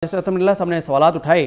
جیسے اللہ صاحب نے سوالات اٹھائے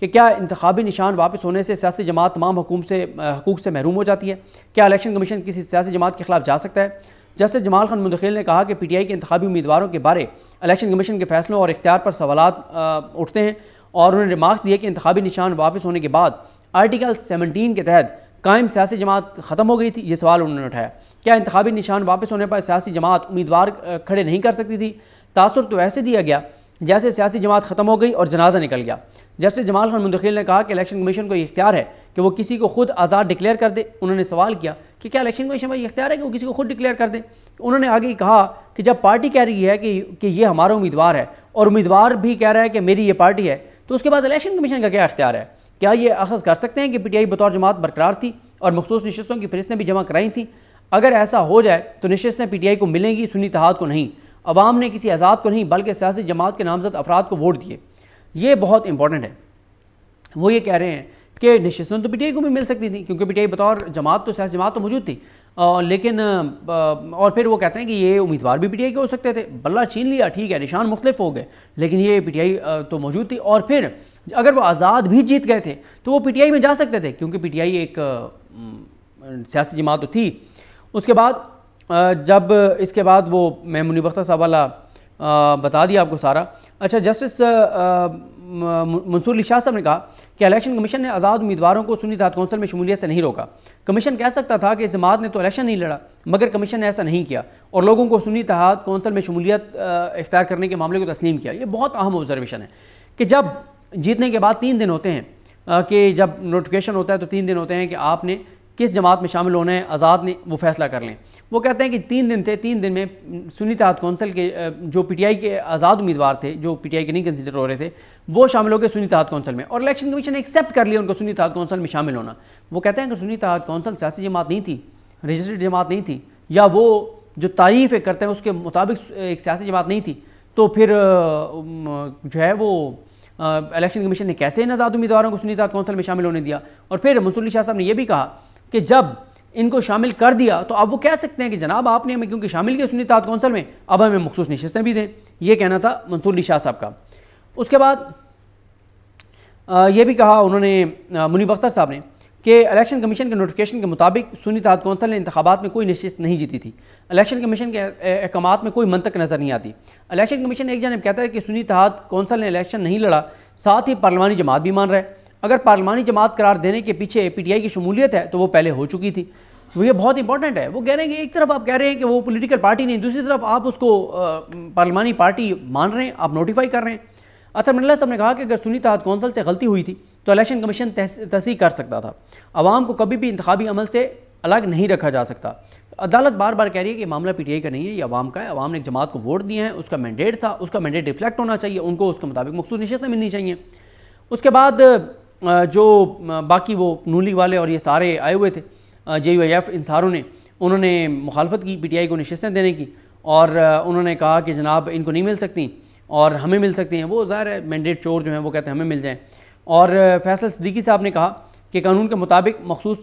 کہ کیا انتخابی نشان واپس ہونے سے سیاسی جماعت تمام حقوق سے محروم ہو جاتی ہے؟ کیا الیکشن کمیشن کسی سیاسی جماعت کے خلاف جا سکتا ہے؟ جسٹس جمال خان منتخیل نے کہا کہ پی ٹی آئی کے انتخابی امیدواروں کے بارے الیکشن کمیشن کے فیصلوں اور اختیار پر سوالات اٹھتے ہیں، اور انہوں نے ریمارکس دیے کہ انتخابی نشان واپس ہونے کے بعد آرٹیکل 17 کے تحت قائم سیاسی جماعت ختم ہو گئی تھی۔ یہ سوال انہوں نے اٹھایا، کیا انتخابی نشان واپس ہونے پر سیاسی جماعت امیدوار کھڑے نہیں کر سکتی تھی؟ تاثر تو ایسے دیا گیا جیسے سیاسی جماعت ختم ہو گئی اور جنازہ نکل گیا۔ جسٹس جمال خان منتخیل نے کہا کہ الیکشن کمیشن کو یہ اختیار ہے کہ وہ کسی کو خود آزاد ڈکلیئر کر دے۔ انہوں نے سوال کیا کہ کیا الیکشن کمیشن کا یہ اختیار ہے کہ وہ کسی کو خود ڈکلیئر کر دے؟ انہوں نے آگے کہا کہ جب پارٹی کہہ رہی ہے کہ یہ ہمارا امیدوار ہے اور امیدوار بھی کہہ رہا ہے کہ میری یہ پارٹی ہے، تو اس کے بعد الیکشن کمیشن کا کیا اختیار ہے؟ کیا یہ اخذ کر سکتے ہیں کہ پی ٹی آئی بطور جماعت برقرار تھی اور مخصوص نشستوں کی فہرستیں بھی جمع کرائی تھیں؟ اگر ایسا ہو جائے تو نشستیں پی ٹی آئی کو ملیں گی، سنی اتحاد کو نہیں۔ عوام نے کسی آزاد کو نہیں بلکہ سیاسی جماعت کے نامزد افراد کو ووٹ دیے۔ یہ بہت امپورٹنٹ ہے۔ وہ یہ کہہ رہے ہیں کہ نشستیں تو پی ٹی آئی کو بھی مل سکتی تھیں کیونکہ پی ٹی آئی بطور جماعت تو سیاسی جماعت تو موجود تھی، لیکن اور پھر وہ کہتے ہیں کہ یہ امیدوار بھی پی ٹی آئی کے ہو سکتے تھے۔ بلہ چھین لیا، ٹھیک ہے، نشان مختلف ہو گئے، لیکن یہ پی ٹی آئی تو موجود تھی، اور پھر اگر وہ آزاد بھی جیت گئے تھے تو وہ پی ٹی آئی میں جا سکتے تھے کیونکہ پی ٹی آئی ایک سیاسی جماعت تو تھی۔ اس کے بعد جب اس کے بعد وہ میں منیب اختر صاحب والا بتا دیا آپ کو سارا۔ اچھا، جسٹس منصور علی شاہ صاحب نے کہا کہ الیکشن کمیشن نے آزاد امیدواروں کو سنی اتحاد کونسل میں شمولیت سے نہیں روکا۔ کمیشن کہہ سکتا تھا کہ اس جماعت نے تو الیکشن نہیں لڑا، مگر کمیشن نے ایسا نہیں کیا اور لوگوں کو سنی اتحاد کونسل میں شمولیت اختیار کرنے کے معاملے کو تسلیم کیا۔ یہ بہت اہم آبزرویشن ہے کہ جب جیتنے کے بعد 3 دن ہوتے ہیں کہ جب نوٹیفیکیشن ہوتا ہے تو 3 دن ہوتے ہیں کہ آپ نے کس جماعت میں شامل ہونا ہے، آزاد نے وہ فیصلہ کر لیں۔ وہ کہتے ہیں کہ 3 دن تھے، 3 دن میں سنی اتحاد کونسل کے جو پی ٹی آئی کے آزاد امیدوار تھے، جو پی ٹی آئی کے نہیں کنسیڈر ہو رہے تھے، وہ شامل ہو گئے سنی اتحاد کونسل میں، اور الیکشن کمیشن نے ایکسیپٹ کر لیا ان کو سنی اتحاد کونسل میں شامل ہونا۔ وہ کہتے ہیں کہ سنی اتحاد کونسل سیاسی جماعت نہیں تھی، رجسٹرڈ جماعت نہیں تھی، یا وہ جو تعریف کرتے ہیں اس کے مطابق ایک سیاسی جماعت نہیں تھی، تو پھر جو ہے وہ الیکشن کمیشن نے کیسے ان آزاد امیدواروں کو سنی اتحاد کونسل میں شامل ہونے دیا؟ اور پھر منصور علی شاہ صاحب نے یہ بھی کہا کہ جب ان کو شامل کر دیا تو اب وہ کہہ سکتے ہیں کہ جناب آپ نے ہمیں کیونکہ شامل کیا سنی اتحاد کونسل میں، اب ہمیں مخصوص نشستیں بھی دیں۔ یہ کہنا تھا منصور علی شاہ صاحب کا۔ اس کے بعد یہ بھی کہا انہوں نے منیب اختر صاحب نے کہ الیکشن کمیشن کے نوٹیفیکیشن کے مطابق سنی اتحاد کونسل نے انتخابات میں کوئی نشست نہیں جیتی تھی۔ الیکشن کمیشن کے احکامات میں کوئی منطق نظر نہیں آتی۔ الیکشن کمیشن ایک جانب کہتا ہے کہ سنی اتحاد کونسل نے الیکشن نہیں لڑا، ساتھ ہی پارلیمانی جماعت بھی مان رہا ہے۔ اگر پارلیمانی جماعت قرار دینے کے پیچھے پی ٹی آئی کی شمولیت ہے تو وہ پہلے ہو چکی تھی۔ یہ بہت امپورٹنٹ ہے۔ وہ کہہ رہے ہیں کہ ایک طرف آپ کہہ رہے ہیں کہ وہ پولیٹیکل پارٹی نہیں، دوسری طرف آپ اس کو پارلیمانی پارٹی مان رہے ہیں، آپ نوٹیفائی کر رہے ہیں۔ اطہر من اللہ صاحب نے کہا کہ اگر سنی اتحاد کونسل سے غلطی ہوئی تھی تو الیکشن کمیشن تصحیح کر سکتا تھا۔ عوام کو کبھی بھی انتخابی عمل سے الگ نہیں رکھا جا سکتا۔ عدالت بار بار کہہ رہی ہے کہ معاملہ پی ٹی آئی کا نہیں ہے، یہ عوام کا ہے۔ عوام نے ایک جماعت کو ووٹ دیے ہیں، اس کا مینڈیٹ تھا، اس کا مینڈیٹ ریفلیکٹ ہونا چاہیے، ان کو اس کے مطابق مخصوص نشستیں ملنی چاہیے۔ اس کے بعد جو باقی وہ نون لیگ والے اور یہ سارے آئے ہوئے تھے، جے یو آئی ایف، ان ساروں نے انہوں نے مخالفت کی پی ٹی آئی کو نشستیں دینے کی، اور انہوں نے کہا کہ جناب ان کو نہیں مل سکتی اور ہمیں مل سکتی ہیں۔ وہ ظاہر ہے مینڈیٹ چور جو ہیں وہ کہتے ہیں ہمیں مل جائیں۔ اور فیصل صدیقی صاحب نے کہا کہ قانون کے مطابق مخصوص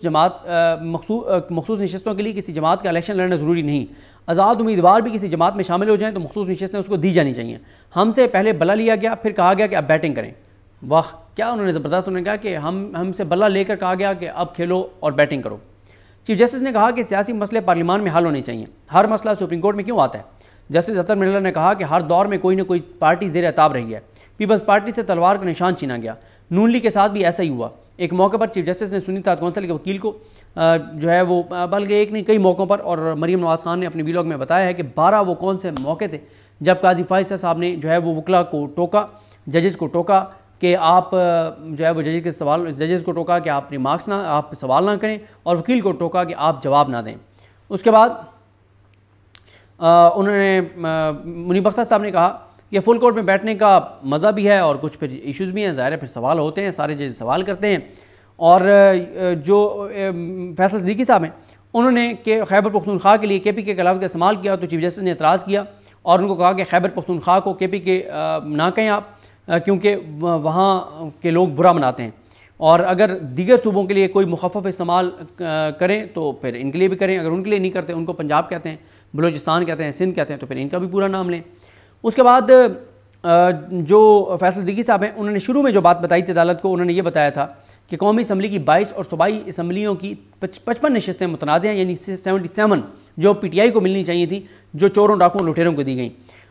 نشستوں کے لیے کسی جماعت کا الیکشن لڑنا ضروری نہیں، آزاد امیدوار بھی کسی جماعت میں شامل ہو جائیں تو مخصوص نشستیں اس کو دی جانی چاہیے۔ ہم سے پہلے بلا لیا گیا، پھر کہا گیا کہ اب بیٹنگ کریں۔ واہ، کیا انہوں نے زبردست، انہوں نے کہا کہ ہم سے بلا لے کر کہا گیا کہ اب کھیلو اور بیٹنگ کرو۔ چیف جسٹس نے کہا کہ سیاسی مسئلے پارلیمان میں حل ہونے چاہیے، ہر مسئلہ سپریم کورٹ میں کیوں آتا ہے؟ جسٹس اطہر من اللہ نے کہا کہ ہر دور میں کوئی نہ کوئی پارٹی زیر عتاب رہی ہے، پیپلز پارٹی سے تلوار کا نشان چھینا گیا، نون لیگ کے ساتھ بھی ایسا ہی ہوا۔ ایک موقع پر چیف جسٹس نے سنی اتحاد کونسل کے وکیل کو جو ہے وہ بلکہ ایک نہیں کئی موقعوں پر، اور مریم نواز خان نے اپنے ویلاگ میں بتایا ہے کہ 12 وہ کون سے موقع تھے جب قاضی فائز صاحب نے جو ہے وہ وکلا کو ٹوکا، ججز کو ٹوکا کہ آپ جو ہے وہ ججز کو ٹوکا کہ آپ ریمارکس نہ، آپ سوال نہ کریں، اور وکیل کو ٹوکا کہ آپ جواب نہ دیں۔ اس کے بعد انہوں نے منیب اختر صاحب نے کہا کہ فل کورٹ میں بیٹھنے کا مزہ بھی ہے اور کچھ پھر ایشوز بھی ہیں، ظاہر ہے پھر سوال ہوتے ہیں، سارے جج سوال کرتے ہیں۔ اور جو فیصل صدیقی صاحب ہیں انہوں نے کہ خیبر پختونخوا کے لیے کے پی کے لفظ کا استعمال کیا تو چیف جسٹس نے اعتراض کیا اور ان کو کہا کہ خیبر پختونخوا کو کے پی کے نہ کہیں آپ، کیونکہ وہاں کے لوگ برا مناتے ہیں، اور اگر دیگر صوبوں کے لیے کوئی مخفف استعمال کریں تو پھر ان کے لیے بھی کریں، اگر ان کے لیے نہیں کرتے، ان کو پنجاب کہتے ہیں، بلوچستان کہتے ہیں، سندھ کہتے ہیں، تو پھر ان کا بھی پورا نام لیں۔ اس کے بعد جو فیصل صدیقی صاحب ہیں انہوں نے شروع میں جو بات بتائی تھی عدالت کو، انہوں نے یہ بتایا تھا کہ قومی اسمبلی کی 22 اور صوبائی اسمبلیوں کی 55 نشستیں متنازع ہیں، یعنی 77 جو پی ٹی آئی کو ملنی چاہیے تھیں، جو چوروں ڈاکوؤں لٹیروں کو دی گئیں۔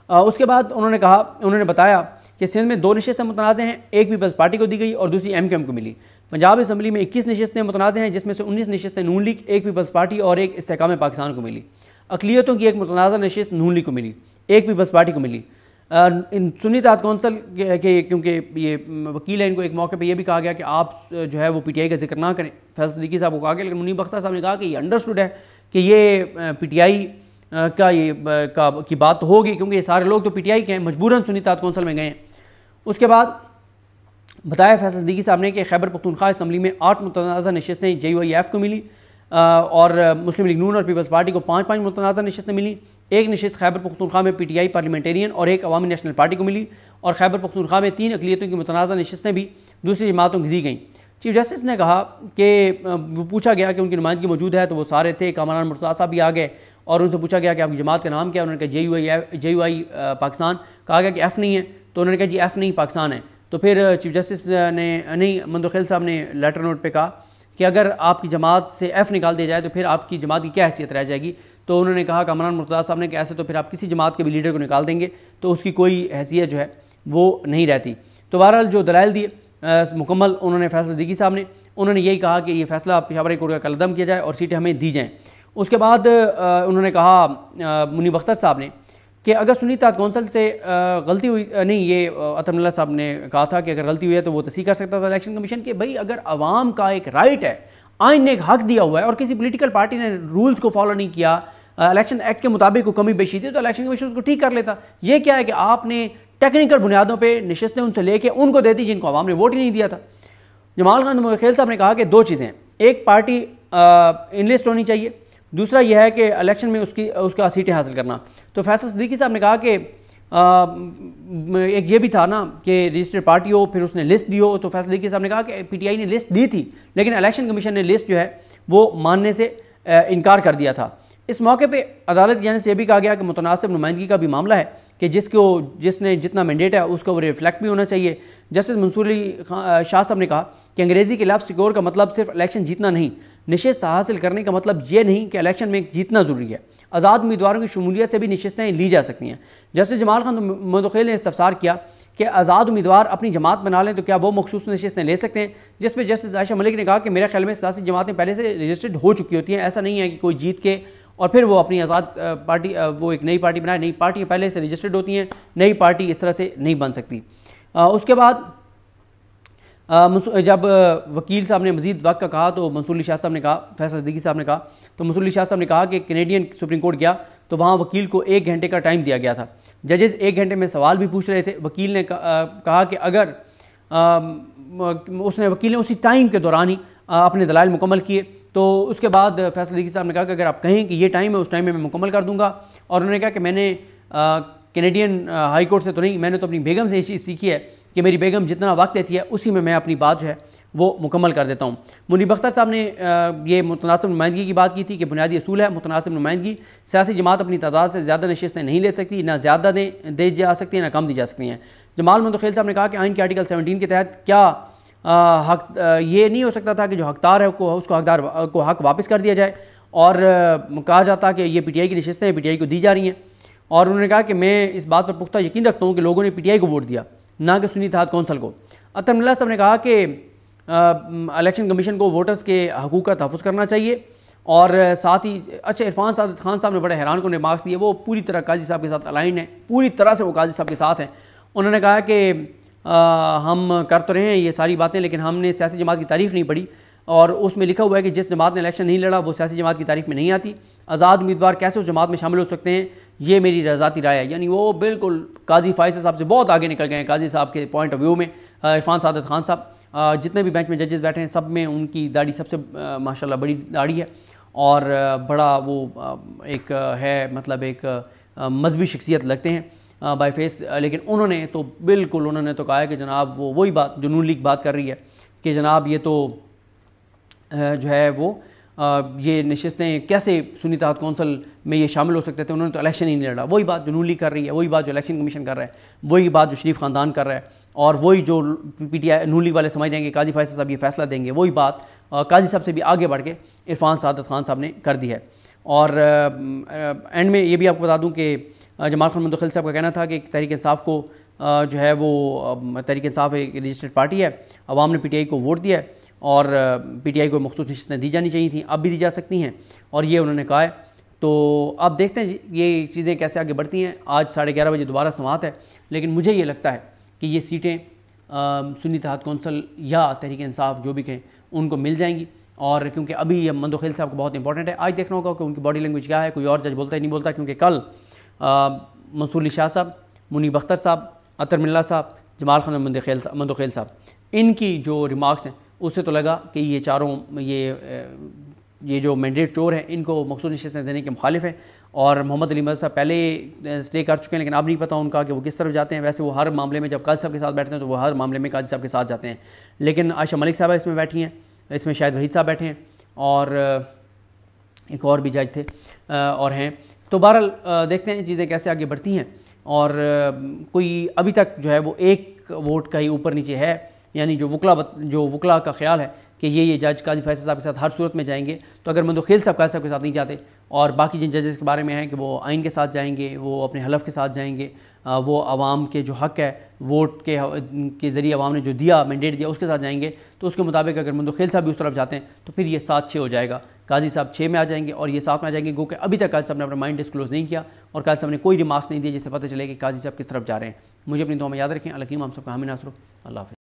اس کے بعد انہوں نے بتایا کہ سندھ میں 2 نشستیں متنازع ہیں، ایک پیپلز پارٹی کو دی گئی اور دوسری ایم کیو ایم کو ملی۔ پنجاب اسمبلی میں 21 نشستیں متنازع ہیں، جس میں سے 19 نشستیں نون لیگ، ایک پیپلز پارٹی اور ایک استحکام پاکستان کو ملی۔ اقلیتوں کی ایک متنازع نشست نون لیگ کو ملی، ایک پیپلز پارٹی کو ملی۔ سنی اتحاد کونسل کے کیونکہ یہ وکیل ہیں، ان کو ایک موقع پہ یہ بھی کہا گیا کہ آپ جو ہے وہ پی ٹی آئی کا ذکر نہ کریں، فیصل صدیقی صاحب کو کہا گیا، لیکن منیب اختر صاحب نے کہا کہ یہ انڈرسٹوڈ ہے کہ یہ پی ٹی آئی کی بات تو ہوگی، کیونکہ یہ سارے لوگ تو پی ٹی آئی کے ہیں، مجبوراً سنی اتحاد کونسل میں گئے ہیں۔ اس کے بعد بتایا فیصل صدیقی صاحب نے کہ خیبر پختونخوا اسمبلی میں 8 متنازع نشستیں جے یو آئی ایف کو ملی، اور مسلم لیگ نون اور پیپلز پارٹی کو 5 متنازع نشستیں ملیں۔ ایک نشست خیبر پختونخوا میں پی ٹی آئی پارلیمنٹیرین اور ایک عوامی نیشنل پارٹی کو ملی، اور خیبر پختونخوا میں 3 اقلیتوں کی متنازع نشستیں بھی دوسری جماعتوں کو دی گئیں۔ چیف جسٹس نے کہا کہ وہ پوچھا گیا کہ ان کی نمائندگی موجود ہے، تو وہ سارے تھے، کامران مرتضیٰ صاحب بھی آ گئے، اور ان سے پوچھا گیا کہ آپ کی جماعت کا نام کیا ہے، انہوں نے کہا جے یو آئی پاکستان، کہا گیا کہ ایف نہیں ہے، تو انہوں نے کہا جی ایف نہیں پاکستان ہے۔ تو پھر چیف جسٹس نے مندوخیل صاحب نے لیٹر نوٹ پہ کہا کہ اگر آپ کی جماعت سے ایف نکال دیا جائے تو پھر آپ کی جماعت کی کیا حیثیت رہ جائے گی؟ تو انہوں نے کہا کامران مرتضیٰ صاحب نے کہ ایسے تو پھر آپ کسی جماعت کے بھی لیڈر کو نکال دیں گے تو اس کی کوئی حیثیت جو ہے وہ نہیں رہتی۔ تو بہرحال جو دلائل دیے مکمل انہوں نے فیصل صدیقی صاحب نے، انہوں نے یہی کہا کہ یہ فیصلہ پشاور ہائی کورٹ کا کالعدم کیا جائے اور سیٹیں ہمیں دی جائیں۔ اس کے بعد انہوں نے کہا منیب اختر صاحب نے کہ اگر سنی اتحاد کونسل سے غلطی ہوئی، نہیں، یہ عطر اللہ صاحب نے کہا تھا کہ اگر غلطی ہوئی ہے تو وہ تصحیح کر سکتا تھا الیکشن کمیشن کہ بھئی اگر عوام کا ایک رائٹ ہے، آئین نے ایک حق دیا ہوا ہے، اور کسی پولیٹیکل پارٹی نے رولز کو فالو نہیں کیا، الیکشن ایکٹ کے مطابق کو کمی بیشی تھی، تو الیکشن کمیشن اس کو ٹھیک کر لیتا۔ یہ کیا ہے کہ آپ نے ٹیکنیکل بنیادوں پہ نشستیں ان سے لے کے ان کو دے دی جن کو عوام نے ووٹ ہی نہیں دیا تھا۔ جمال خان مندوخیل صاحب نے کہا کہ 2 چیزیں ہیں، ایک پارٹی ان لسٹ ہونی چاہیے، دوسرا یہ ہے کہ الیکشن میں اس کا سیٹیں حاصل کرنا۔ تو فیصل صدیقی صاحب نے کہا کہ ایک یہ بھی تھا نا کہ رجسٹرڈ پارٹی ہو پھر اس نے لسٹ دی ہو، تو فیصل صدیقی صاحب نے کہا کہ پی ٹی آئی نے لسٹ دی تھی لیکن الیکشن کمیشن نے لسٹ جو ہے وہ ماننے سے انکار کر دیا تھا۔ اس موقع پہ عدالت کی جانب سے یہ بھی کہا گیا کہ متناسب نمائندگی کا بھی معاملہ ہے کہ جس نے جتنا مینڈیٹ ہے اس کو وہ ریفلیکٹ بھی ہونا چاہیے۔ جسٹس منصور علی شاہ صاحب نے کہا کہ انگریزی کے لفظ سیکور کا مطلب صرف الیکشن جیتنا نہیں، نشست حاصل کرنے کا مطلب یہ نہیں کہ الیکشن میں جیتنا ضروری ہے، آزاد امیدواروں کی شمولیت سے بھی نشستیں لی جا سکتی ہیں۔ جسٹس جمال خان مندوخیل نے استفسار کیا کہ آزاد امیدوار اپنی جماعت بنا لیں تو کیا وہ مخصوص نشستیں لے سکتے ہیں، جس پہ جسٹس عائشہ ملک نے کہا کہ میرے خیال میں سیاسی جماعتیں پہلے سے رجسٹرڈ ہو چکی ہوتی ہیں، ایسا نہیں ہے کہ کوئی جیت کے اور پھر وہ اپنی آزاد پارٹی وہ ایک نئی پارٹی بنائے، نئی پارٹی پہلے سے رجسٹرڈ ہوتی ہیں، نئی پارٹی اس طرح سے نہیں بن سکتی۔ اس کے بعد جب وکیل صاحب نے مزید وقت کا کہا تو منصور علی شاہ صاحب نے کہا، فیصل صدیقی صاحب نے کہا، تو منصور علی شاہ صاحب نے کہا کہ کینیڈین سپریم کورٹ گیا تو وہاں وکیل کو 1 گھنٹے کا ٹائم دیا گیا تھا، ججز 1 گھنٹے میں سوال بھی پوچھ رہے تھے۔ وکیل نے کہا کہ اگر وکیل نے اسی ٹائم کے دوران ہی اپنے دلائل مکمل کیے، تو اس کے بعد فیصل صدیقی صاحب نے کہا کہ اگر آپ کہیں کہ یہ ٹائم ہے اس ٹائم میں مکمل کر دوں گا، اور انہوں نے کہا کہ میں نے کینیڈین ہائی کورٹ سے تو نہیں، میں نے تو اپنی بیگم سے یہ چیز سیکھی ہے کہ میری بیگم جتنا وقت دیتی ہے اسی میں اپنی بات جو ہے وہ مکمل کر دیتا ہوں۔ منیب اختر صاحب نے یہ متناسب نمائندگی کی بات کی تھی کہ بنیادی اصول ہے متناسب نمائندگی، سیاسی جماعت اپنی تعداد سے زیادہ نشستیں نہیں لے سکتی، نہ زیادہ دی جا سکتی ہیں نہ کم دی جا سکتی ہیں۔ جمال مندوخیل صاحب نے کہا کہ آئین کے آرٹیکل 17 کے تحت کیا حق یہ نہیں ہو سکتا تھا کہ جو حقدار ہے اس کو حقدار کو حق واپس کر دیا جائے، اور کہا جاتا کہ یہ پی ٹی آئی کی نشستیں پی ٹی آئی کو دی جا رہی ہیں، اور انہوں نے کہا کہ میں اس بات پر پختہ یقین رکھتا ہوں کہ لوگوں نے پی ٹی آئی کو ووٹ دیا نہ کہ سنی اتحاد کونسل کو۔ عطر اللہ صاحب نے کہا کہ الیکشن کمیشن کو ووٹرز کے حقوق کا تحفظ کرنا چاہیے، اور ساتھ ہی اچھا عرفان سعادت خان صاحب نے بڑے حیران کن ریمارکس دیے، وہ پوری طرح قاضی صاحب کے ساتھ الائنڈ ہیں، پوری طرح سے وہ قاضی صاحب کے ساتھ ہیں۔ انہوں نے کہا کہ ہم کر تو رہے ہیں یہ ساری باتیں لیکن ہم نے سیاسی جماعت کی تعریف نہیں پڑھی، اور اس میں لکھا ہوا ہے کہ جس جماعت نے الیکشن نہیں لڑا وہ سیاسی جماعت کی تعریف میں نہیں آتی، آزاد امیدوار کیسے اس جماعت میں شامل ہو سکتے ہیں، یہ میری ذاتی رائے ہے۔ یعنی وہ بالکل قاضی فائز صاحب سے بہت آگے نکل گئے ہیں قاضی صاحب کے پوائنٹ آف ویو میں۔ عرفان سعادت خان صاحب جتنے بھی بینچ میں ججز بیٹھے ہیں سب میں ان کی داڑھی سب سے ماشاءاللہ بڑی داڑھی ہے، اور بڑا وہ ایک ہے مطلب ایک مذہبی شخصیت لگتے ہیں بائی فیس، لیکن انہوں نے تو بالکل انہوں نے تو کہا ہے کہ جناب وہی بات جو نون لیگ بات کر رہی ہے کہ جناب یہ تو جو ہے وہ یہ نشستیں کیسے سنی اتحاد کونسل میں یہ شامل ہو سکتے تھے، انہوں نے تو الیکشن ہی نہیں لڑا. وہی بات جو نون لیگ کر رہی ہے، وہی بات جو الیکشن کمیشن کر رہا ہے، وہی بات جو شریف خاندان کر رہا ہے، اور وہی جو P T I known league والے سمجھ رہے ہیں کہ قاضی فیصل صاحب یہ فیصلہ دیں گے، وہی بات قاضی صاحب سے بھی آگے بڑھ کے عرفان سعادت خان صاحب نے کر دی ہے. اور اینڈ میں یہ بھی آپ کو بتا دوں کہ جمال خان مندخیل صاحب کا کہنا تھا کہ تحریک انصاف کو جو ہے وہ تحریک انصاف ایک رجسٹرڈ پارٹی ہے، عوام نے پی ٹی آئی کو ووٹ دیا ہے اور پی ٹی آئی کو مخصوص نشستیں دی جانی چاہیے تھیں، اب بھی دی جا سکتی ہیں، اور یہ انہوں نے کہا ہے. تو آپ دیکھتے ہیں یہ چیزیں کیسے آگے بڑھتی ہیں. آج 11:30 بجے دوبارہ سماعت ہے، لیکن مجھے یہ لگتا ہے کہ یہ سیٹیں سنی اتحاد کونسل یا تحریک انصاف جو بھی کہیں ان کو مل جائیں گی. اور کیونکہ ابھی یہ مندخیل صاحب کو بہت امپورٹنٹ ہے، آج دیکھنا ہوگا کہ ان کی باڈی لینگویج کیا ہے. کوئی اور جج بولتا ہی نہیں بولتا، کیونکہ کل منصور علی شاہ صاحب، منیب اختر صاحب، عطر ملا صاحب، جمال خان مندخیل صاحب، ان کی جو ریمارکس ہیں اس سے تو لگا کہ یہ چاروں یہ جو مینڈیٹ چور ہیں ان کو مخصوص نشستیں دینے کے مخالف ہیں. اور محمد علی مدد صاحب پہلے اسٹے کر چکے ہیں، لیکن اب نہیں پتہ ان کا کہ وہ کس طرف جاتے ہیں. ویسے وہ ہر معاملے میں جب قاضی صاحب کے ساتھ بیٹھتے ہیں تو وہ ہر معاملے میں قاضی صاحب کے ساتھ جاتے ہیں. لیکن عائشہ ملک صاحبہ اس میں بیٹھی ہیں، اس میں شاہد وحید صاحب بیٹھے ہیں، اور ایک اور بھی جج تھے اور ہیں. تو بہرحال دیکھتے ہیں چیزیں کیسے آگے بڑھتی ہیں. اور کوئی ابھی تک جو ہے وہ ایک ووٹ کا ہی اوپر نیچے ہے، یعنی جو وکلا کا خیال ہے کہ یہ جج قاضی فیصل صاحب کے ساتھ ہر صورت میں جائیں گے. تو اگر مندخیل صاحب قاضی صاحب کے ساتھ نہیں جاتے، اور باقی جن ججز کے بارے میں ہیں کہ وہ آئین کے ساتھ جائیں گے، وہ اپنے حلف کے ساتھ جائیں گے، وہ عوام کے جو حق ہے ووٹ کے ذریعے عوام نے جو دیا، مینڈیٹ دیا، اس کے ساتھ جائیں گے، تو اس کے مطابق اگر مندخیل صاحب بھی اس طرف جاتے ہیں تو پھر یہ 7-6 ہو جائے گا. قاضی صاحب 6 میں آ جائیں گے اور یہ 7 میں آ جائیں گے. گو کہ ابھی تک قاضی صاحب نے اپنا مائنڈ ڈسکلوز نہیں کیا اور قاضی صاحب نے کوئی ریمارکس نہیں دیے جس سے پتہ چلے کہ قاضی صاحب کس طرف جا رہے ہیں. مجھے اپنی دعا میں یاد رکھیں. اللہ کریم ہم سب کا حامی ناصر ہو. اللہ حافظ.